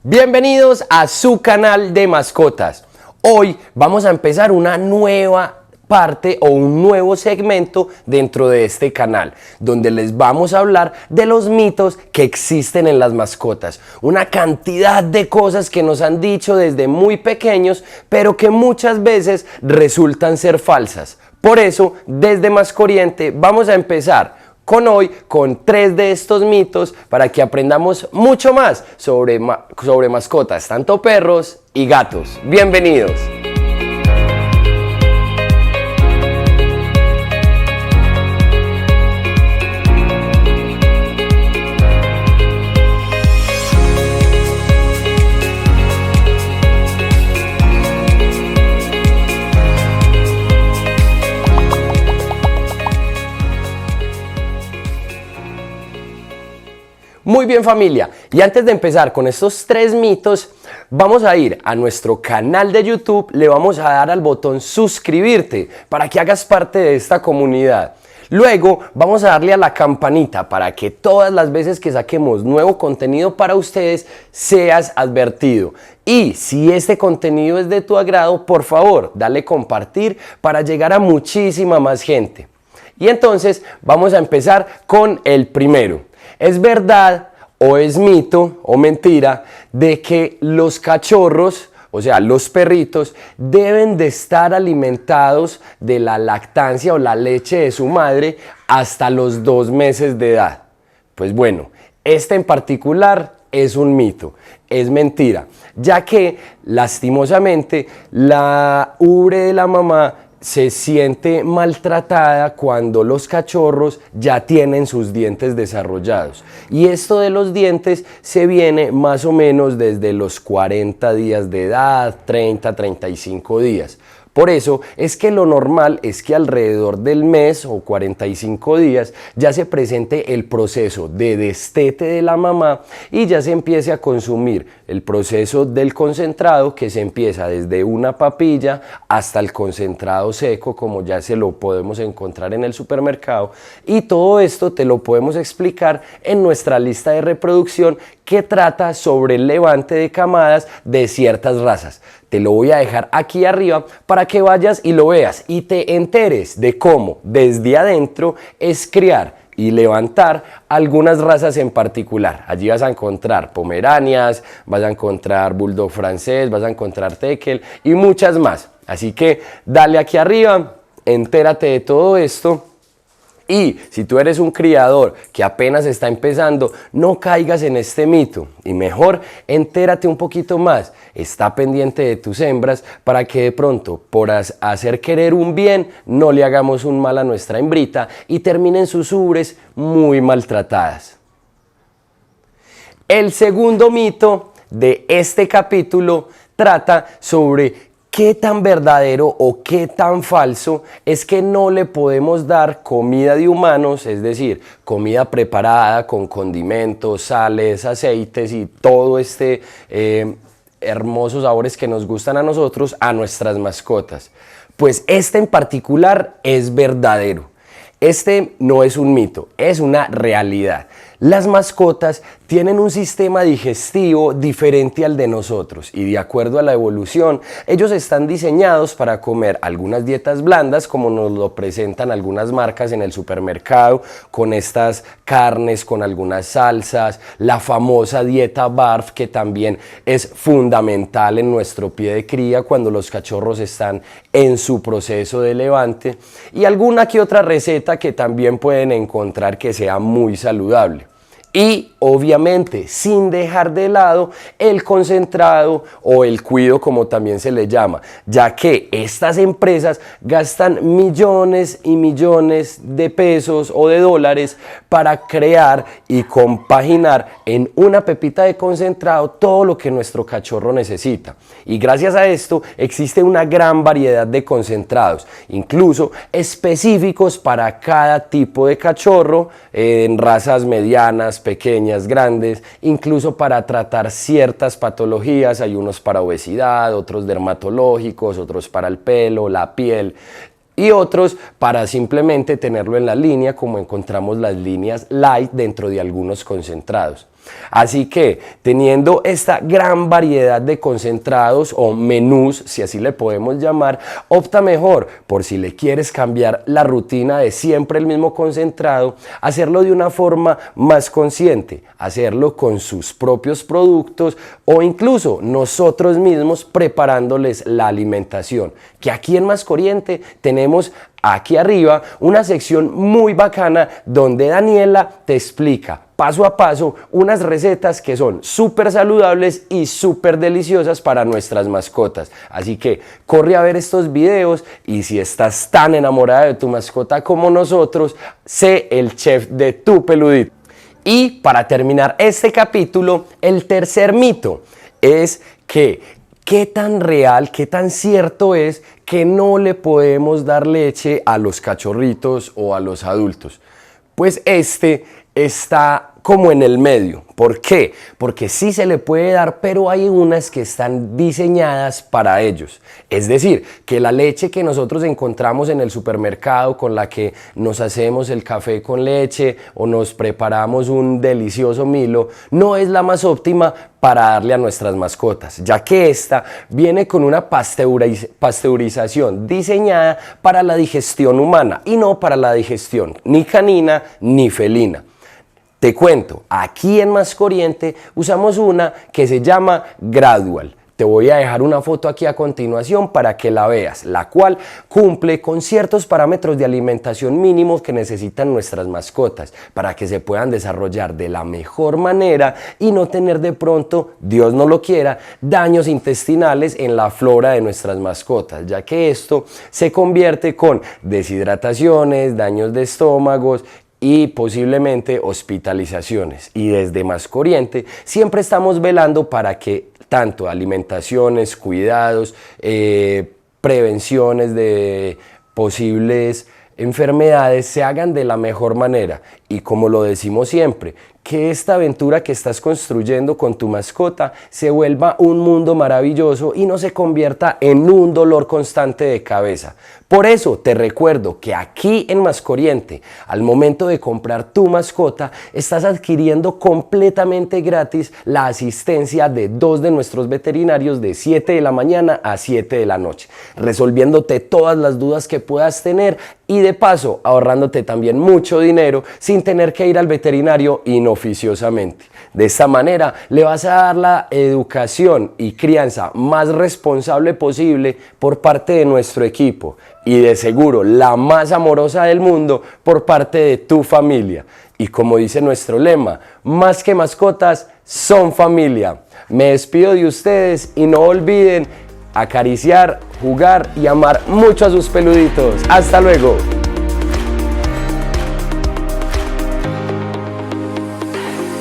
Bienvenidos a su canal de mascotas. Hoy vamos a empezar una nueva parte o un nuevo segmento dentro de este canal, donde les vamos a hablar de los mitos que existen en las mascotas. Una cantidad de cosas que nos han dicho desde muy pequeños, pero que muchas veces resultan ser falsas. Por eso, desde Mascoriente vamos a empezar con 3 de estos mitos para que aprendamos mucho más sobre mascotas, tanto perros y gatos. Bienvenidos. Muy bien, familia, y antes de empezar con estos 3 mitos, vamos a ir a nuestro canal de YouTube, le vamos a dar al botón suscribirte para que hagas parte de esta comunidad. Luego vamos a darle a la campanita para que todas las veces que saquemos nuevo contenido para ustedes seas advertido. Y si este contenido es de tu agrado, por favor, dale compartir para llegar a muchísima más gente. Y entonces vamos a empezar con el primero. ¿Es verdad o es mito o mentira de que los cachorros, o sea, los perritos, deben de estar alimentados de la lactancia o la leche de su madre hasta los 2 meses de edad? Pues bueno, este en particular es un mito, es mentira, ya que lastimosamente la ubre de la mamá se siente maltratada cuando los cachorros ya tienen sus dientes desarrollados. Y esto de los dientes se viene más o menos desde los 40 días de edad, 30, 35 días. Por eso es que lo normal es que alrededor del mes o 45 días ya se presente el proceso de destete de la mamá y ya se empiece a consumir el proceso del concentrado, que se empieza desde una papilla hasta el concentrado seco, como ya se lo podemos encontrar en el supermercado. Y todo esto te lo podemos explicar en nuestra lista de reproducción que trata sobre el levante de camadas de ciertas razas. Te lo voy a dejar aquí arriba para que vayas y lo veas y te enteres de cómo desde adentro es criar y levantar algunas razas en particular. Allí vas a encontrar pomeranias, vas a encontrar bulldog francés, vas a encontrar tekel y muchas más. Así que dale aquí arriba, entérate de todo esto. Y si tú eres un criador que apenas está empezando, no caigas en este mito y mejor entérate un poquito más. Está pendiente de tus hembras para que de pronto por hacer querer un bien no le hagamos un mal a nuestra hembrita y terminen sus ubres muy maltratadas. El segundo mito de este capítulo trata sobre ¿qué tan verdadero o qué tan falso es que no le podemos dar comida de humanos, es decir, comida preparada con condimentos, sales, aceites y todo hermosos sabores que nos gustan a nosotros, a nuestras mascotas? Pues este en particular es verdadero. Este no es un mito, es una realidad. Las mascotas tienen un sistema digestivo diferente al de nosotros y de acuerdo a la evolución, ellos están diseñados para comer algunas dietas blandas, como nos lo presentan algunas marcas en el supermercado, con estas carnes, con algunas salsas, la famosa dieta BARF, que también es fundamental en nuestro pie de cría cuando los cachorros están en su proceso de levante, y alguna que otra receta que también pueden encontrar que sea muy saludable. Y obviamente sin dejar de lado el concentrado o el cuido, como también se le llama, ya que estas empresas gastan millones y millones de pesos o de dólares para crear y compaginar en una pepita de concentrado todo lo que nuestro cachorro necesita. Y gracias a esto existe una gran variedad de concentrados, incluso específicos para cada tipo de cachorro, en razas medianas, pequeñas, grandes, incluso para tratar ciertas patologías. Hay unos para obesidad, otros dermatológicos, otros para el pelo, la piel y otros para simplemente tenerlo en la línea, como encontramos las líneas light dentro de algunos concentrados. Así que teniendo esta gran variedad de concentrados o menús, si así le podemos llamar, opta mejor por si le quieres cambiar la rutina de siempre el mismo concentrado, hacerlo de una forma más consciente, hacerlo con sus propios productos o incluso nosotros mismos preparándoles la alimentación, que aquí en Más Corriente tenemos aquí arriba una sección muy bacana donde Daniela te explica paso a paso unas recetas que son súper saludables y súper deliciosas para nuestras mascotas. Así que corre a ver estos videos y si estás tan enamorada de tu mascota como nosotros, sé el chef de tu peludito. Y para terminar este capítulo, el tercer mito es que ¿qué tan real, qué tan cierto es que no le podemos dar leche a los cachorritos o a los adultos? Pues este está como en el medio. ¿Por qué? Porque sí se le puede dar, pero hay unas que están diseñadas para ellos. Es decir, que la leche que nosotros encontramos en el supermercado con la que nos hacemos el café con leche o nos preparamos un delicioso Milo, no es la más óptima para darle a nuestras mascotas, ya que esta viene con una pasteurización diseñada para la digestión humana y no para la digestión ni canina ni felina. Te cuento, aquí en Más Corriente usamos una que se llama Gradual. Te voy a dejar una foto aquí a continuación para que la veas, la cual cumple con ciertos parámetros de alimentación mínimos que necesitan nuestras mascotas para que se puedan desarrollar de la mejor manera y no tener de pronto, Dios no lo quiera, daños intestinales en la flora de nuestras mascotas, ya que esto se convierte con deshidrataciones, daños de estómagos y posiblemente hospitalizaciones. Y desde Más Corriente siempre estamos velando para que tanto alimentaciones, cuidados, prevenciones de posibles enfermedades se hagan de la mejor manera. Y como lo decimos siempre, que esta aventura que estás construyendo con tu mascota se vuelva un mundo maravilloso y no se convierta en un dolor constante de cabeza. Por eso te recuerdo que aquí en Más Corriente, al momento de comprar tu mascota, estás adquiriendo completamente gratis la asistencia de 2 de nuestros veterinarios de 7 de la mañana a 7 de la noche, resolviéndote todas las dudas que puedas tener y de paso ahorrándote también mucho dinero sin tener que ir al veterinario inoficiosamente. De esta manera le vas a dar la educación y crianza más responsable posible por parte de nuestro equipo y de seguro la más amorosa del mundo por parte de tu familia. Y como dice nuestro lema, más que mascotas son familia. Me despido de ustedes y no olviden acariciar, jugar y amar mucho a sus peluditos. ¡Hasta luego!